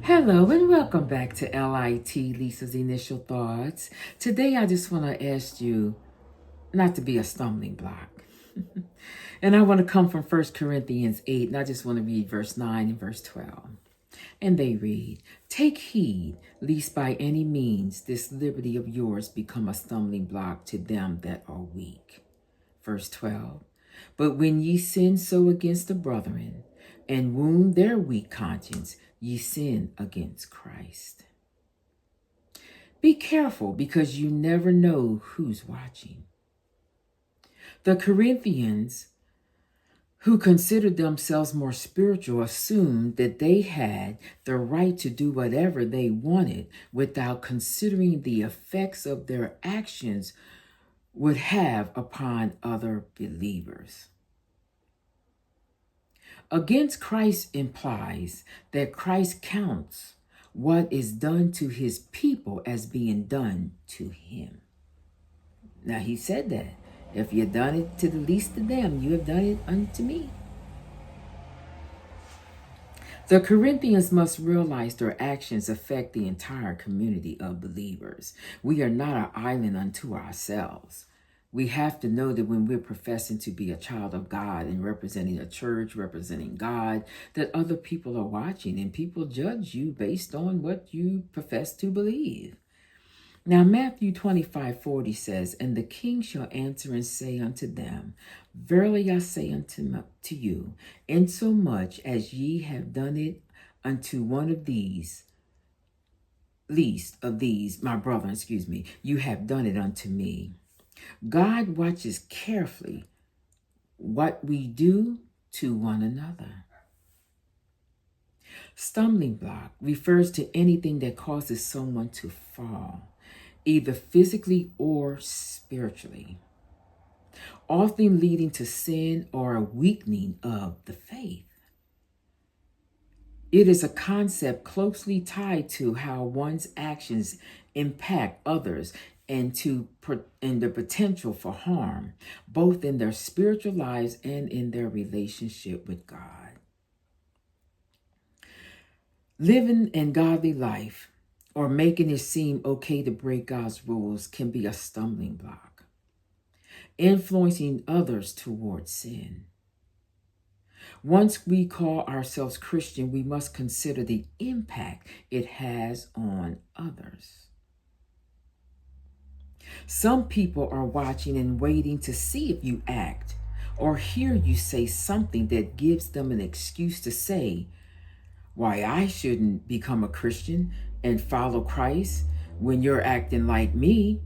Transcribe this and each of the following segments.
Hello and welcome back to LIT, Lisa's Initial Thoughts. Today I just want to ask you not to be a stumbling block. And I want to come from 1 Corinthians 8, and I just want to read verse 9 and verse 12. And they read, "Take heed, lest by any means this liberty of yours become a stumbling block to them that are weak." Verse 12, "But when ye sin so against the brethren, and wound their weak conscience, ye sin against Christ." Be careful, because you never know who's watching. The Corinthians, who considered themselves more spiritual, assumed that they had the right to do whatever they wanted without considering the effects of their actions would have upon other believers. Against Christ implies that Christ counts what is done to his people as being done to him. Now, he said that. If you have done it to the least of them, you have done it unto me. The Corinthians must realize their actions affect the entire community of believers. We are not an island unto ourselves. We have to know that when we're professing to be a child of God and representing a church, representing God, that other people are watching and people judge you based on what you profess to believe. Now, Matthew 25:40 says, "And the king shall answer and say unto them, Verily I say unto you, insomuch as ye have done it unto one of these, least of these, my brethren, you have done it unto me." God watches carefully what we do to one another. Stumbling block refers to anything that causes someone to fall, either physically or spiritually, often leading to sin or a weakening of the faith. It is a concept closely tied to how one's actions impact others and the potential for harm, both in their spiritual lives and in their relationship with God. Living a godly life or making it seem okay to break God's rules can be a stumbling block, influencing others towards sin. Once we call ourselves Christian, we must consider the impact it has on others. Some people are watching and waiting to see if you act or hear you say something that gives them an excuse to say, "Why, I shouldn't become a Christian and follow Christ when you're acting like me,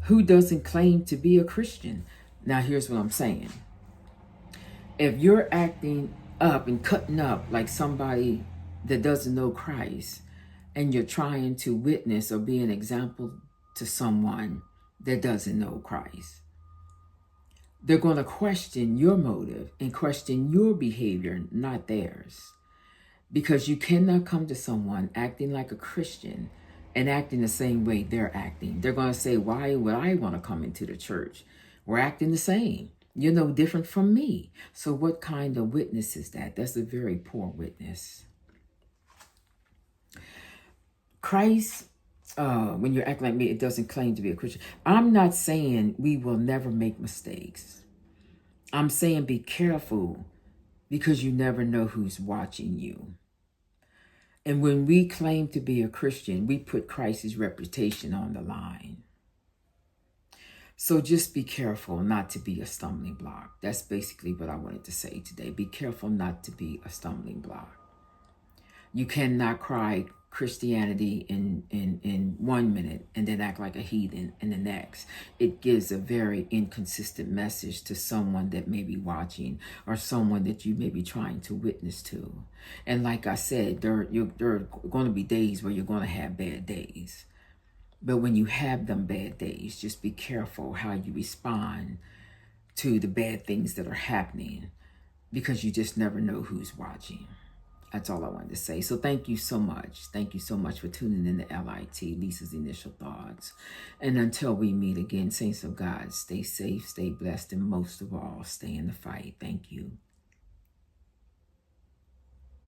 who doesn't claim to be a Christian." Now, here's what I'm saying. If you're acting up and cutting up like somebody that doesn't know Christ, and you're trying to witness or be an example to someone that doesn't know Christ, they're going to question your motive and question your behavior, not theirs. Because you cannot come to someone acting like a Christian and acting the same way they're acting. They're going to say, "Why would I want to come into the church? We're acting the same. You're no different from me." So what kind of witness is that? That's a very poor witness. Christ, when you act like me, it doesn't claim to be a Christian. I'm not saying we will never make mistakes. I'm saying be careful, because you never know who's watching you. And when we claim to be a Christian, we put Christ's reputation on the line. So just be careful not to be a stumbling block. That's basically what I wanted to say today. Be careful not to be a stumbling block. You cannot cry Christianity in 1 minute and then act like a heathen in the next. It gives a very inconsistent message to someone that may be watching or someone that you may be trying to witness to. And like I said, there are going to be days where you're going to have bad days. But when you have them bad days, just be careful how you respond to the bad things that are happening, because you just never know who's watching. That's all I wanted to say. So thank you so much. Thank you so much for tuning in to LIT, Lisa's Initial Thoughts. And until we meet again, saints of God, stay safe, stay blessed, and most of all, stay in the fight. Thank you.